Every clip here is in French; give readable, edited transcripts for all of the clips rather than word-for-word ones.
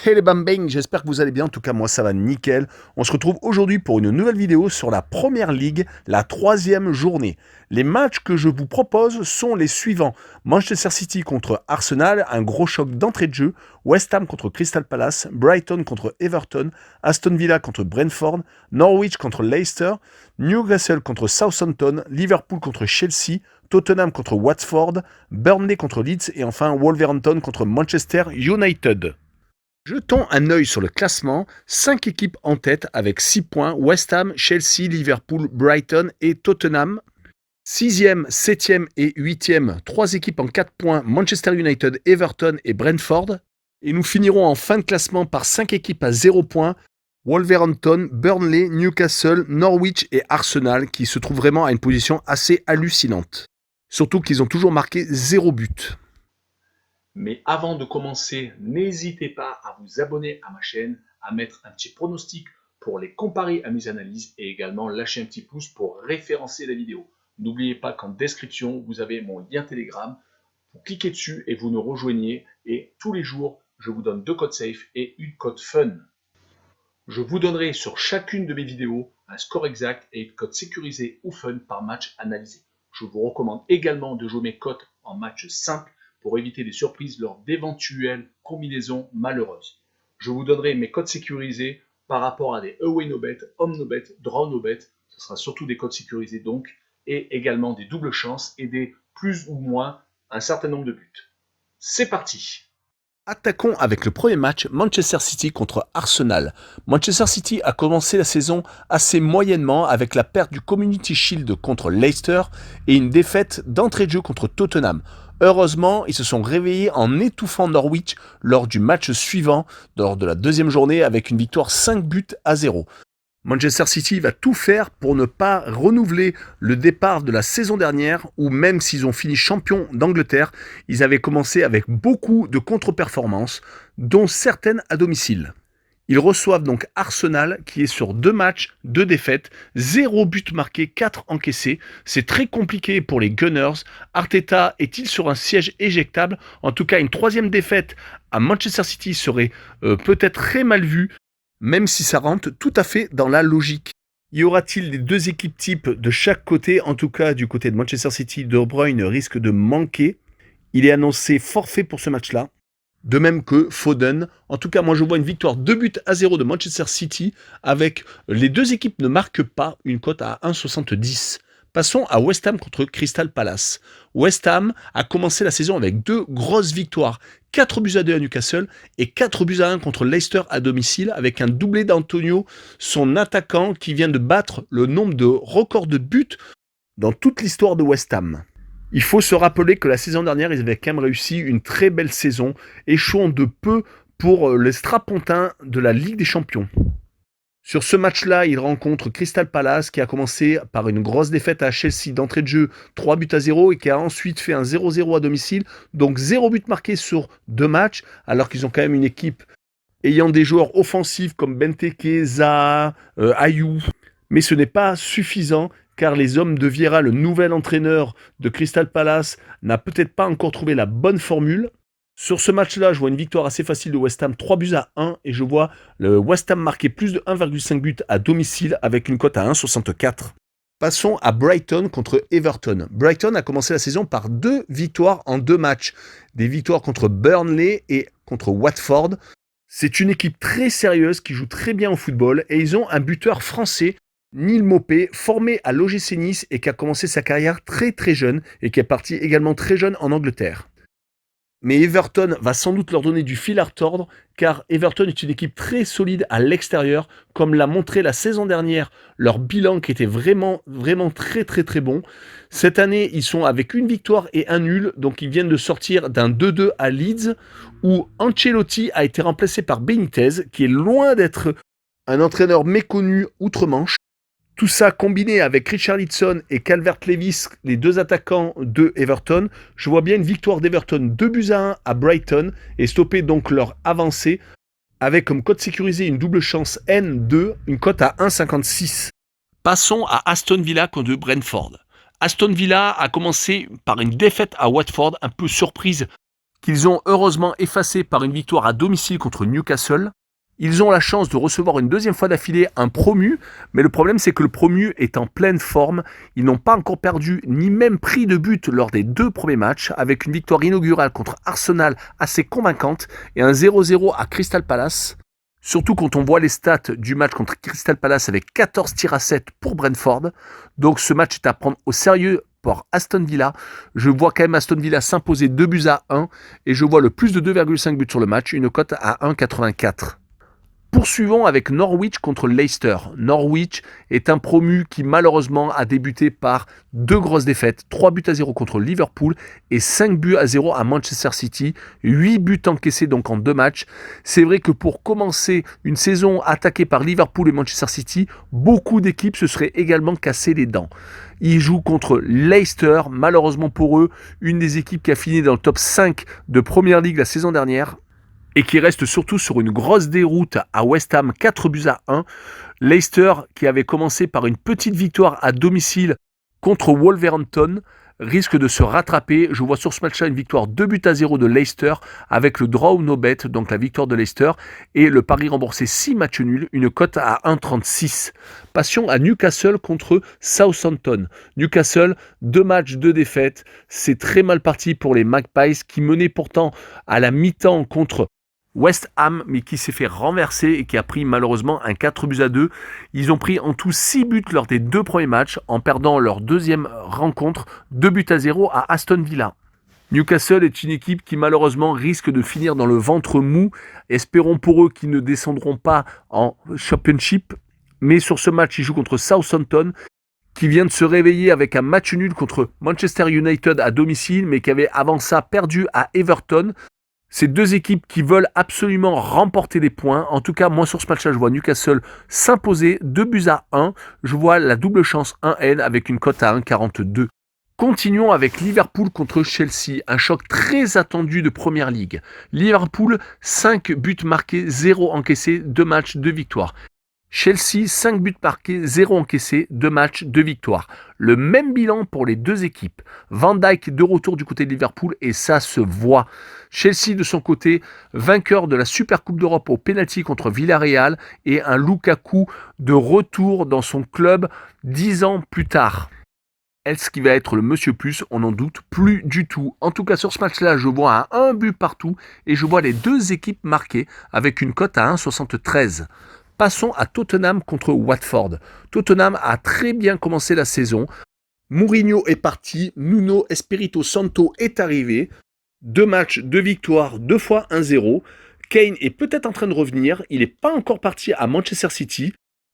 Hey les bang, j'espère que vous allez bien, en tout cas moi ça va nickel. On se retrouve aujourd'hui pour une nouvelle vidéo sur la Première Ligue, la troisième journée. Les matchs que je vous propose sont les suivants. Manchester City contre Arsenal, un gros choc d'entrée de jeu. West Ham contre Crystal Palace, Brighton contre Everton, Aston Villa contre Brentford, Norwich contre Leicester, Newcastle contre Southampton, Liverpool contre Chelsea, Tottenham contre Watford, Burnley contre Leeds et enfin Wolverhampton contre Manchester United. Jetons un œil sur le classement, 5 équipes en tête avec 6 points, West Ham, Chelsea, Liverpool, Brighton et Tottenham. 6e, 7e et 8e, 3 équipes en 4 points, Manchester United, Everton et Brentford. Et nous finirons en fin de classement par 5 équipes à 0 points, Wolverhampton, Burnley, Newcastle, Norwich et Arsenal qui se trouvent vraiment à une position assez hallucinante. Surtout qu'ils ont toujours marqué 0 but. Mais avant de commencer, n'hésitez pas à vous abonner à ma chaîne, à mettre un petit pronostic pour les comparer à mes analyses et également lâcher un petit pouce pour référencer la vidéo. N'oubliez pas qu'en description, vous avez mon lien Telegram. Vous cliquez dessus et vous nous rejoignez. Et tous les jours, je vous donne 2 codes safe et une code fun. Je vous donnerai sur chacune de mes vidéos un score exact et une cote sécurisée ou fun par match analysé. Je vous recommande également de jouer mes cotes en match simple pour éviter des surprises lors d'éventuelles combinaisons malheureuses. Je vous donnerai mes codes sécurisés par rapport à des away no bet, home no bet, draw no bet. Ce sera surtout des codes sécurisés donc, et également des doubles chances et des plus ou moins un certain nombre de buts. C'est parti! Attaquons avec le premier match, Manchester City contre Arsenal. Manchester City a commencé la saison assez moyennement avec la perte du Community Shield contre Leicester et une défaite d'entrée de jeu contre Tottenham. Heureusement, ils se sont réveillés en étouffant Norwich lors du match suivant, lors de la deuxième journée avec une victoire 5 buts à 0. Manchester City va tout faire pour ne pas renouveler le départ de la saison dernière où même s'ils ont fini champions d'Angleterre, ils avaient commencé avec beaucoup de contre-performances, dont certaines à domicile. Ils reçoivent donc Arsenal qui est sur 2 matchs, 2 défaites, 0 but marqué, 4 encaissés. C'est très compliqué pour les Gunners. Arteta est-il sur un siège éjectable? En tout cas, une 3e défaite à Manchester City serait peut-être très mal vue, même si ça rentre tout à fait dans la logique. Y aura-t-il les 2 équipes types de chaque côté? En tout cas, du côté de Manchester City, De Bruyne risque de manquer. Il est annoncé forfait pour ce match-là. De même que Foden. En tout cas, moi je vois une victoire 2 buts à 0 de Manchester City avec les 2 équipes ne marquent pas, une cote à 1,70. Passons à West Ham contre Crystal Palace. West Ham a commencé la saison avec 2 grosses victoires. 4 buts à 2 à Newcastle et 4 buts à 1 contre Leicester à domicile avec un doublé d'Antonio, son attaquant qui vient de battre le nombre de records de buts dans toute l'histoire de West Ham. Il faut se rappeler que la saison dernière, ils avaient quand même réussi une très belle saison, échouant de peu pour les strapontins de la Ligue des Champions. Sur ce match-là, il rencontre Crystal Palace qui a commencé par une grosse défaite à Chelsea d'entrée de jeu 3 buts à 0 et qui a ensuite fait un 0-0 à domicile. Donc 0 but marqué sur 2 matchs alors qu'ils ont quand même une équipe ayant des joueurs offensifs comme Benteke, Zaha, Ayou. Mais ce n'est pas suffisant car les hommes de Vieira, le nouvel entraîneur de Crystal Palace, n'a peut-être pas encore trouvé la bonne formule. Sur ce match-là, je vois une victoire assez facile de West Ham, 3 buts à 1, et je vois le West Ham marquer plus de 1,5 buts à domicile avec une cote à 1,64. Passons à Brighton contre Everton. Brighton a commencé la saison par 2 victoires en 2 matchs. Des victoires contre Burnley et contre Watford. C'est une équipe très sérieuse qui joue très bien au football et ils ont un buteur français, Neil Maupay, formé à l'OGC Nice et qui a commencé sa carrière très très jeune et qui est parti également très jeune en Angleterre. Mais Everton va sans doute leur donner du fil à retordre, car Everton est une équipe très solide à l'extérieur, comme l'a montré la saison dernière leur bilan qui était vraiment très très très bon. Cette année, ils sont avec une victoire et un nul, donc ils viennent de sortir d'un 2-2 à Leeds, où Ancelotti a été remplacé par Benitez, qui est loin d'être un entraîneur méconnu outre-Manche. Tout ça combiné avec Richarlison et Calvert-Lewin, les 2 attaquants de Everton, je vois bien une victoire d'Everton 2 buts à 1 à Brighton et stopper donc leur avancée avec comme cote sécurisée une double chance N2, une cote à 1,56. Passons à Aston Villa contre Brentford. Aston Villa a commencé par une défaite à Watford, un peu surprise qu'ils ont heureusement effacé par une victoire à domicile contre Newcastle. Ils ont la chance de recevoir une deuxième fois d'affilée un promu, mais le problème c'est que le promu est en pleine forme. Ils n'ont pas encore perdu ni même pris de but lors des 2 premiers matchs, avec une victoire inaugurale contre Arsenal assez convaincante et un 0-0 à Crystal Palace. Surtout quand on voit les stats du match contre Crystal Palace avec 14 tirs à 7 pour Brentford. Donc ce match est à prendre au sérieux pour Aston Villa. Je vois quand même Aston Villa s'imposer 2-1 et je vois le plus de 2,5 buts sur le match, une cote à 1,84. Poursuivons avec Norwich contre Leicester. Norwich est un promu qui malheureusement a débuté par 2 grosses défaites, 3-0 contre Liverpool et 5-0 à Manchester City, 8 buts encaissés donc en 2 matchs. C'est vrai que pour commencer une saison attaquée par Liverpool et Manchester City, beaucoup d'équipes se seraient également cassé les dents. Ils jouent contre Leicester, malheureusement pour eux, une des équipes qui a fini dans le top 5 de Premier League la saison dernière, et qui reste surtout sur une grosse déroute à West Ham, 4-1. Leicester, qui avait commencé par une petite victoire à domicile contre Wolverhampton, risque de se rattraper. Je vois sur ce match-là une victoire 2-0 de Leicester avec le draw ou no bet, donc la victoire de Leicester, et le pari remboursé 6 matchs nuls, une cote à 1,36. Passion à Newcastle contre Southampton. Newcastle, 2 matchs, 2 défaites. C'est très mal parti pour les Magpies qui menaient pourtant à la mi-temps contre West Ham, mais qui s'est fait renverser et qui a pris malheureusement un 4-2. Ils ont pris en tout 6 buts lors des 2 premiers matchs, en perdant leur deuxième rencontre 2-0 à Aston Villa. Newcastle est une équipe qui malheureusement risque de finir dans le ventre mou. Espérons pour eux qu'ils ne descendront pas en Championship. Mais sur ce match, ils jouent contre Southampton, qui vient de se réveiller avec un match nul contre Manchester United à domicile, mais qui avait avant ça perdu à Everton. Ces 2 équipes qui veulent absolument remporter des points. En tout cas, moi sur ce match-là, je vois Newcastle s'imposer 2-1. Je vois la double chance 1N avec une cote à 1,42. Continuons avec Liverpool contre Chelsea, un choc très attendu de Premier League. Liverpool, 5 buts marqués, 0 encaissés, 2 matchs, 2 victoires. Chelsea, 5 buts marqués, 0 encaissés, 2 matchs, 2 victoires. Le même bilan pour les 2 équipes. Van Dijk de retour du côté de Liverpool et ça se voit. Chelsea de son côté, vainqueur de la Super Coupe d'Europe au pénalty contre Villarreal et un Lukaku de retour dans son club 10 ans plus tard. Est-ce qui va être le Monsieur Plus? On n'en doute plus du tout. En tout cas, sur ce match-là, je vois un but partout et je vois les 2 équipes marquées avec une cote à 1,73. Passons à Tottenham contre Watford. Tottenham a très bien commencé la saison. Mourinho est parti, Nuno Espirito Santo est arrivé. 2 matchs, 2 victoires, 2 fois 1-0. Kane est peut-être en train de revenir. Il n'est pas encore parti à Manchester City.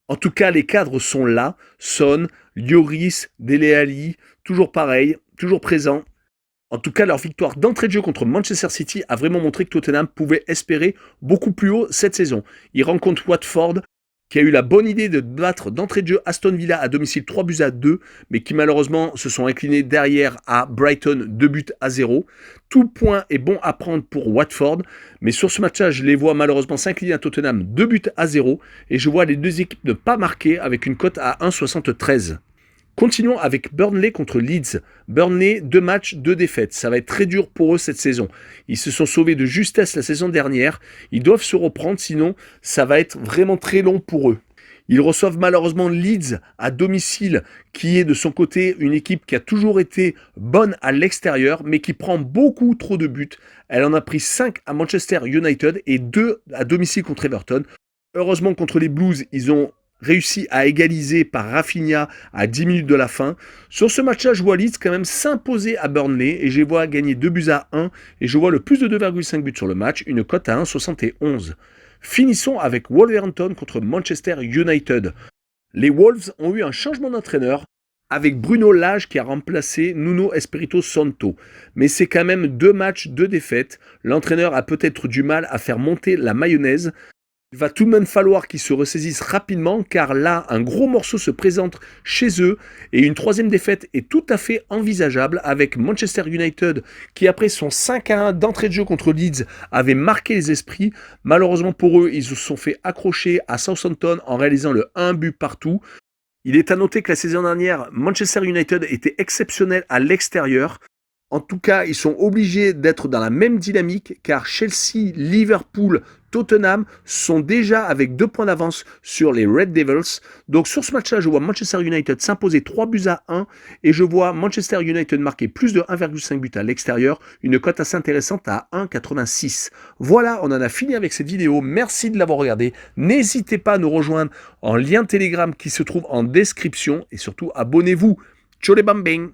En tout cas, les cadres sont là. Son, Lloris, Dele Alli, toujours pareil, toujours présent. En tout cas, leur victoire d'entrée de jeu contre Manchester City a vraiment montré que Tottenham pouvait espérer beaucoup plus haut cette saison. Ils rencontrent Watford, qui a eu la bonne idée de battre d'entrée de jeu Aston Villa à domicile 3-2, mais qui malheureusement se sont inclinés derrière à Brighton 2-0. Tout point est bon à prendre pour Watford, mais sur ce match-là, je les vois malheureusement s'incliner à Tottenham 2-0, et je vois les 2 équipes ne pas marquer avec une cote à 1,73. Continuons avec Burnley contre Leeds. Burnley, 2 matchs, 2 défaites. Ça va être très dur pour eux cette saison. Ils se sont sauvés de justesse la saison dernière. Ils doivent se reprendre, sinon ça va être vraiment très long pour eux. Ils reçoivent malheureusement Leeds à domicile, qui est de son côté une équipe qui a toujours été bonne à l'extérieur, mais qui prend beaucoup trop de buts. Elle en a pris 5 à Manchester United et 2 à domicile contre Everton. Heureusement, contre les Blues, ils ont réussi à égaliser par Rafinha à 10 minutes de la fin. Sur ce match-là, je vois Leeds quand même s'imposer à Burnley et je les vois gagner 2-1 et je vois le plus de 2,5 buts sur le match, une cote à 1,71. Finissons avec Wolverhampton contre Manchester United. Les Wolves ont eu un changement d'entraîneur avec Bruno Lage qui a remplacé Nuno Espirito Santo. Mais c'est quand même 2 matchs, 2 défaites. L'entraîneur a peut-être du mal à faire monter la mayonnaise. Il va tout de même falloir qu'ils se ressaisissent rapidement car là, un gros morceau se présente chez eux et une 3e défaite est tout à fait envisageable avec Manchester United qui, après son 5-1 d'entrée de jeu contre Leeds, avait marqué les esprits. Malheureusement pour eux, ils se sont fait accrocher à Southampton en réalisant le 1 but partout. Il est à noter que la saison dernière, Manchester United était exceptionnel à l'extérieur. En tout cas, ils sont obligés d'être dans la même dynamique car Chelsea, Liverpool, Tottenham sont déjà avec 2 points d'avance sur les Red Devils. Donc sur ce match-là, je vois Manchester United s'imposer 3-1 et je vois Manchester United marquer plus de 1,5 buts à l'extérieur, une cote assez intéressante à 1,86. Voilà, on en a fini avec cette vidéo. Merci de l'avoir regardée. N'hésitez pas à nous rejoindre en lien Telegram qui se trouve en description et surtout abonnez-vous. Ciao les bambins!